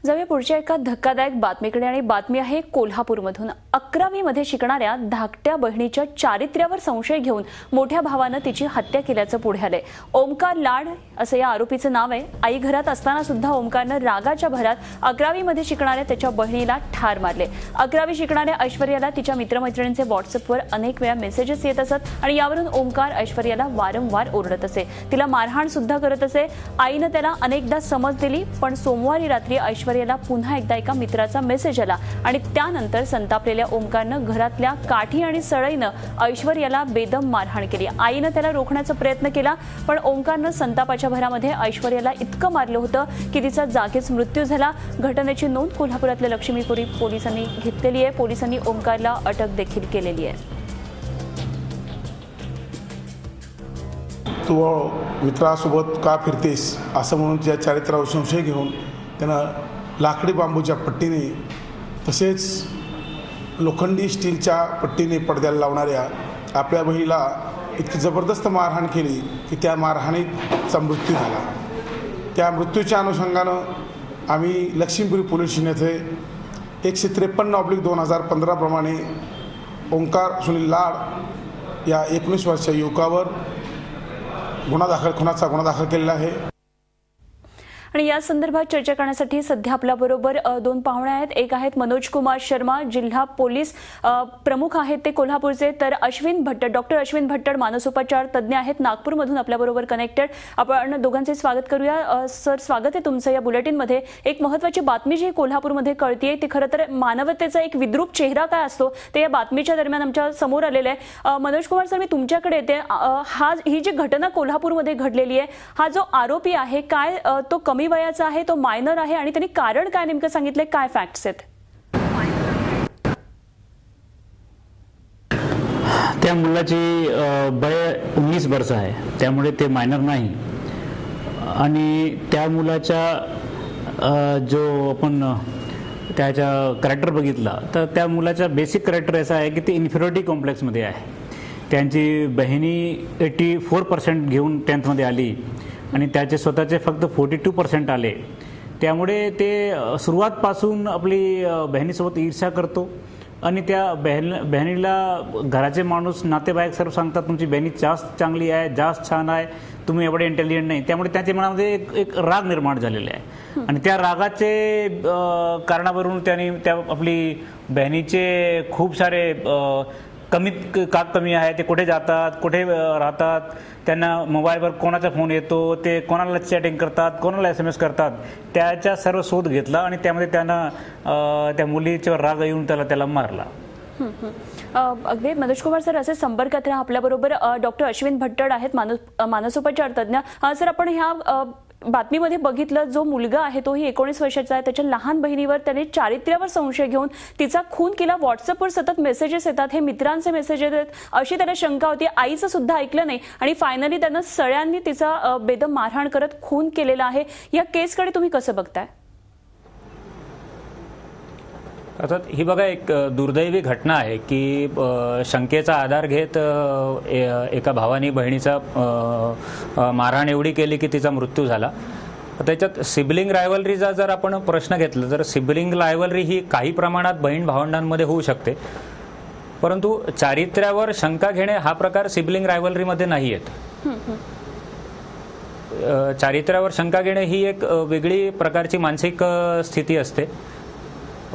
जाऊया पुढच्या एका धक्कादायक बातमीकडे आणि बातमी आहे कोल्हापूरमधून। 11वी मध्ये शिकणाऱ्या धाकट्या बहिणीच्या चारित्र्यावर संशय घेऊन मोठ्या भावाने तिची हत्या केल्याचं पुढे आलंय। ओमकार लाड असं या आरोपीचं नाव आहे। आई घरात असताना सुद्धा ओमकारने रागाच्या भरात 11वी मध्ये शिकणाऱ्या त्याच्या बहिणीला ठार मारले। 11वी शिकणाऱ्या ऐश्वर्याला तिच्या मित्रमैत्रिणींचे व्हॉट्सअपवर अनेक वेळा मेसेजेस येत असत आणि यावरून ओमकार ऐश्वर्याला वारंवार ओरडत असे, तिला मारहाण सुद्धा करत असे। आईने त्याला अनेकदा समज दिली, पण सोमवारी रात्री ऐश्वर्याला पुन्हा एकदा एका मित्राचा मेसेज आला आणि त्यानंतर संतापलेल्या ओमकारने घरातल्या काठी आणि सळईने ऐश्वर्याला बेदम मारहाण केली। आईने त्याला रोखण्याचा प्रयत्न केला, पण ओमकारने संतापाच्या भरामध्ये ऐश्वर्याला इतकं मारलं होतं की तिचा जागीच मृत्यू झाला। घटनेची नोंद कोल्हापुरातल्या लक्ष्मीपुरी पोलिसांनी घेतलेली आहे। पोलिसांनी ओमकारला अटक देखील केलेली आहे। तू मित्रासोबत का फिरतेस असं म्हणून त्या चारित्र्यावर संशय घेऊन त्यानं लाकडी बांबूच्या पट्टीने तसेच लोखंडी स्टीलच्या पट्टीने पडद्याला लावणाऱ्या आपल्या बहिणीला इतकी जबरदस्त मारहाण केली की त्या मारहाणीचा मृत्यू झाला। त्या मृत्यूच्या अनुषंगानं आम्ही लक्ष्मीपुरी पोलीस स्टेशन येथे 153/2015 प्रमाणे ओंकार सुनील लाड या 19 वर्षीय युवकावर खुनाचा गुन्हा दाखल केलेला आहे। आणि या संदर्भात चर्चा करण्यासाठी सध्या आपल्याबरोबर दोन पाहुणे आहेत। एक आहेत मनोज कुमार शर्मा, जिल्हा पोलीस प्रमुख आहेत ते कोल्हापूरचे, तर डॉक्टर अश्विन भट्टड मानसोपचार तज्ञ आहेत नागपूरमधून आपल्याबरोबर कनेक्टेड। आपण दोघांचे स्वागत करूया। सर, स्वागत आहे तुमचं या बुलेटिनमध्ये। एक महत्त्वाची बातमी जी कोल्हापूरमध्ये कळतीये ती खरं तर मानवतेचा एक विद्रूप चेहरा काय असतो ते या बातमीच्या दरम्यान आमच्या समोर आलेलं आहे। मनोज कुमार सर, मी तुमच्याकडे येते। ही जी घटना कोल्हापूरमध्ये घडलेली आहे, हा जो आरोपी आहे काय तो कमी वयाचा आहे, तो मायनर आहे आणि त्यांनी कारण काय नेमकं सांगितले, काय फॅक्ट्स आहेत? त्या मुलाची वय 19 वर्ष आहे, त्यामुळे ते मायनर नाही। आणि त्या मुलाच्या जो आपण त्याचा कॅरेक्टर बघितला तर त्या मुलाचा बेसिक कॅरेक्टर असा आहे की ते इन्फिरियरिटी कॉम्प्लेक्समध्ये आहे। त्यांची बहिणी 84% घेऊन 10th मध्ये आली आणि त्याचे स्वतःचे फक्त 42% आले। त्यामुळे ते सुरुवातपासून आपली बहिणीसोबत ईर्ष्या करतो आणि त्या बहिणीला घराचे माणूस नातेवाईक सर्व सांगतात तुमची बहिणी जास्त चांगली आहे, जास्त छान आहे, तुम्ही एवढे इंटेलिजंट नाही। त्यामुळे त्यांच्या मनामध्ये एक राग निर्माण झालेला आहे आणि त्या रागाचे कारणावरून त्यांनी त्या आपली बहिणीचे खूप सारे कमी आहे, ते कुठे जातात, कुठे राहतात, त्यांना मोबाईलवर कोणाचा फोन येतो, ते कोणाला चॅटिंग करतात, कोणाला SMS करतात, त्याचा सर्व शोध घेतला आणि त्यामध्ये त्यानं त्या मुलीच्या राग येऊन त्याला मारला। अगदी मनोज कुमार सर, असे संपर्कात राहा। आपल्याबरोबर डॉक्टर अश्विन भट्टड आहेत मानसोपचार तज्ञ। सर, आपण ह्या बातमीमध्ये बघितलं जो मुलगा आहे तोही 19 वर्षाचा आहे, त्याच्या लहान बहिणीवर त्याने चारित्र्यावर संशय घेऊन तिचा खून केला। व्हॉट्सअपवर सतत मेसेजेस येतात, हे मित्रांचे मेसेजेस आहेत अशी त्याला शंका होती। आईचं सुद्धा ऐकलं नाही आणि फायनली त्यानं सळ्यांनी तिचा बेदम मारहाण करत खून केलेला आहे। या केसकडे तुम्ही कसं बघताय? अर्थात ही बघा एक दुर्दैवी घटना आहे की शंकेचा आधार घेत एका भावाने बहिणीचा मारहाण एवढी केली की तिचा मृत्यू झाला। त्याच्यात सिबलिंग रायव्हलरीचा जर आपण प्रश्न घेतला तर सिबलिंग रायव्हलरी ही काही प्रमाणात बहीण भावंडांमध्ये होऊ शकते, परंतु चारित्र्यावर शंका घेणे हा प्रकार सिबलिंग रायव्हलरीमध्ये नाही येत। चारित्र्यावर शंका घेणे ही एक वेगळी प्रकारची मानसिक स्थिती असते,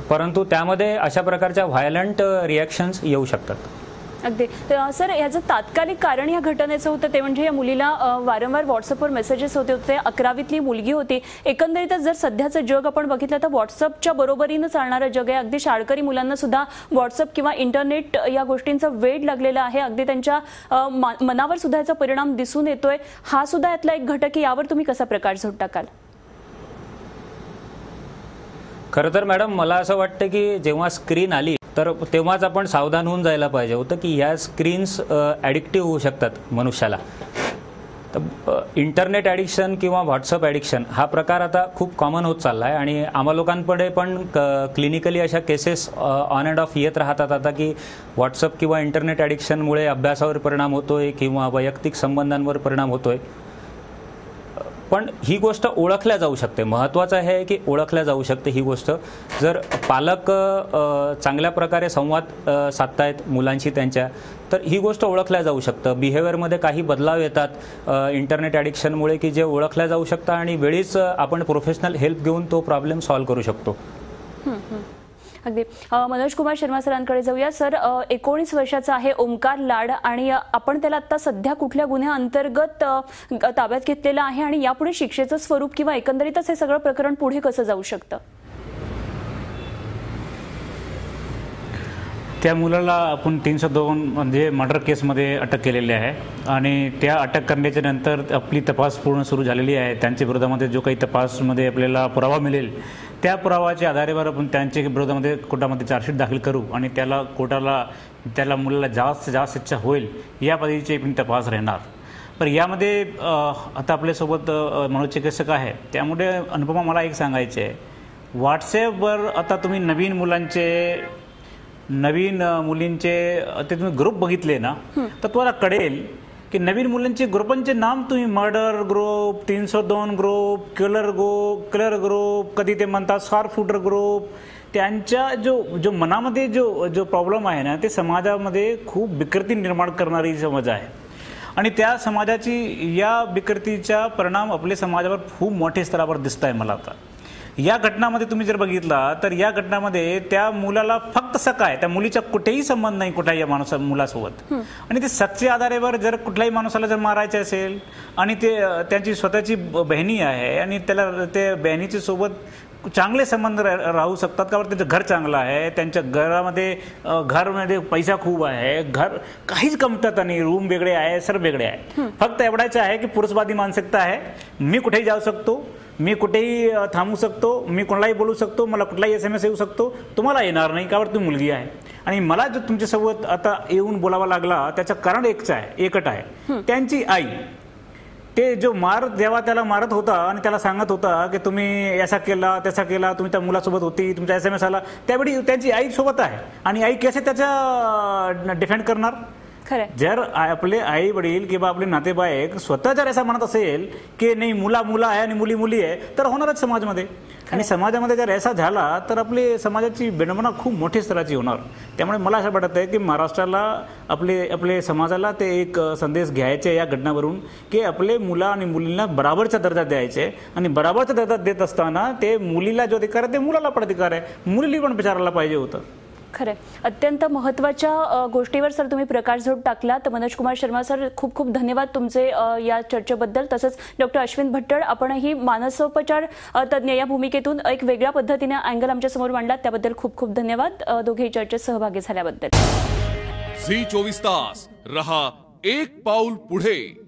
परंतु त्यामध्ये अशा प्रकारच्या व्हायलंट रिॲक्शन्स येऊ शकतात। अगदी सर, याचं तात्कालिक कारण या घटनेचं होतं ते म्हणजे या मुलीला वारंवार व्हॉट्सअपवर मेसेजेस होते। 11वीतली मुलगी होती। एकंदरीतच जर सध्याचं जग आपण बघितलं तर व्हॉट्सअपच्या बरोबरीनं चालणारं जग आहे। अगदी शाळकरी मुलांना सुद्धा व्हॉट्सअप किंवा इंटरनेट या गोष्टींचा वेड लागलेला आहे। अगदी त्यांच्या मनावर सुद्धा याचा परिणाम दिसून येतोय। हा सुद्धा यातला एक घटक आहे, यावर तुम्ही कसा प्रकाश झोड टाकाल? खरं तर मॅडम, मला असं वाटतं की जेव्हा स्क्रीन आली तर तेव्हाच आपण सावधान होऊन जायला पाहिजे होतं की ह्या स्क्रीन्स ॲडिक्टिव्ह होऊ शकतात मनुष्याला। तर इंटरनेट ॲडिक्शन किंवा व्हॉट्सअप ॲडिक्शन हा प्रकार आता खूप कॉमन होत चालला आहे आणि आम्हा लोकांकडे पण क्लिनिकली अशा केसेस ऑन अँड ऑफ येत राहतात आता की व्हॉट्सअप किंवा इंटरनेट ॲडिक्शनमुळे अभ्यासावर परिणाम होतोय किंवा वैयक्तिक संबंधांवर परिणाम होतोय। पण ही गोष्ट ओळखल्या जाऊ शकते. महत्त्वाचं आहे की ओळखल्या जाऊ शकते ही गोष्ट. जर पालक चांगल्या प्रकारे संवाद साधतायत मुलांशी त्यांच्या, तर ही गोष्ट ओळखल्या जाऊ शकतं. बिहेवियरमध्ये काही बदलाव येतात इंटरनेट ॲडिक्शनमुळे की जे ओळखल्या जाऊ शकतं आणि वेळीच आपण प्रोफेशनल हेल्प घेऊन तो प्रॉब्लेम सॉल्व्ह करू शकतो. अगदी. मनोज कुमार शर्मा सरांकडे जाऊया. सर, 19 वर्षाचा आहे ओमकार लाड आणि आपण त्याला आता सध्या कुठल्या गुन्ह्या अंतर्गत ताब्यात घेतलेला आहे आणि यापुढे शिक्षेचं स्वरूप किंवा एकंदरीतच हे सगळं प्रकरण पुढे कसं जाऊ शकतं? त्या मुलाला आपण 302 म्हणजे मर्डर केसमध्ये अटक केलेली आहे आणि त्या अटक करण्याच्या नंतर आपली तपास पूर्ण सुरू झालेली आहे. त्यांच्या विरोधामध्ये जो काही तपासमध्ये आपल्याला पुरावा मिळेल त्या पुरावाच्या आधारावर आपण त्यांच्या विरोधामध्ये कोर्टामध्ये चार्जशीट दाखल करू आणि त्याला मुलाला जास्त जास्त शिक्षा होईल या पद्धतीचे पण तपास राहणार. पण यामध्ये आता आपल्यासोबत मनोचिकित्सक आहे, त्यामुळे अनुपमा मला एक सांगायचे आहे, व्हॉट्सॲपवर आता तुम्ही नवीन मुलींचे ते तुम्ही ग्रुप बघितले ना, तर तुम्हाला कळेल की नवीन मुलांचे ग्रुपांचे नाम तुम्ही murder group, 302 group, killer group, कधी ते म्हणतात शॉर्ट फुटर ग्रुप. त्यांच्या जो मनामध्ये जो प्रॉब्लेम आहे ना, ते समाजामध्ये खूप विकृती निर्माण करणारी समाज आहे आणि त्या समाजाची या विकृतीचा परिणाम आपल्या समाजावर खूप मोठ्या स्तरावर दिसत आहे. मला आता या घटनामध्ये तुम्ही जर बघितला तर या घटनामध्ये त्या मुलाला फक्त सक आहे, त्या मुलीचा कुठेही संबंध नाही कुठल्याही मुलासोबत. आणि ते सक्च्या आधारावर जर कुठल्याही माणसाला जर मारायचे असेल आणि ते त्यांची स्वतःची बहिणी आहे आणि त्याला ते बहिणीच्या सोबत चांगले संबंध राहू शकतात का, त्यांचं घर चांगलं आहे, त्यांच्या घरामध्ये पैसा खूप आहे, घर काहीच कमतरता नाही, रूम वेगळे आहे, सर्व वेगळे आहे. फक्त एवढाच आहे की पुरुषवादी मानसिकता आहे, मी कुठेही जाऊ शकतो, मी कुठेही थांबू शकतो, मी कोणालाही बोलू शकतो, मला कुठलाही SMS येऊ शकतो, तुम्हाला येणार नाही का, तुम्ही मुलगी आहे. आणि मला जो तुमच्यासोबत आता येऊन बोलावा लागला त्याचं कारण एकच आहे, त्यांची आई. ते जो जेव्हा त्याला मारत होता आणि त्याला सांगत होता की तुम्ही असा केला तसा केला, तुम्ही त्या मुलासोबत होती, तुमचा SMS आला, त्यावेळी त्यांची आई सोबत आहे आणि आई कसे त्याचा डिफेंड करणार. जर आपले आई वडील किंवा आपले नातेवाईक स्वतः जर असं म्हणत असेल की नाही मुला आहे आणि मुली आहे, तर होणारच समाजामध्ये. आणि समाजामध्ये जर असा झाला तर आपली समाजाची विडंबना खूप मोठ्या स्तराची होणार. त्यामुळे मला असं वाटत आहे की महाराष्ट्राला आपले समाजाला ते एक संदेश घ्यायचे या घटनावरून की आपले मुला आणि मुलींना बराबरचा दर्जा द्यायचे आणि बराबरचा दर्जा देत असताना ते मुलीला जो अधिकार आहे ते मुलाला पण अधिकार आहे, मुलीला पण विचारायला पाहिजे होतं. खरं, अत्यंत महत्त्वाच्या गोष्टीवर सर तुम्ही प्रकाशझोत टाकला. तर मनोज कुमार शर्मा सर, खूप खूप धन्यवाद तुमचे या चर्चेबद्दल. तसंच डॉक्टर अश्विन भट्टड, आपणही मानसोपचार तज्ज्ञ या भूमिकेतून एक वेगळ्या पद्धतीने अँगल आमच्या समोर मांडला, त्याबद्दल खूप खूप धन्यवाद दोघेही चर्चेत सहभागी झाल्याबद्दल. झी 24 तास रहा एक पाऊल पुढे.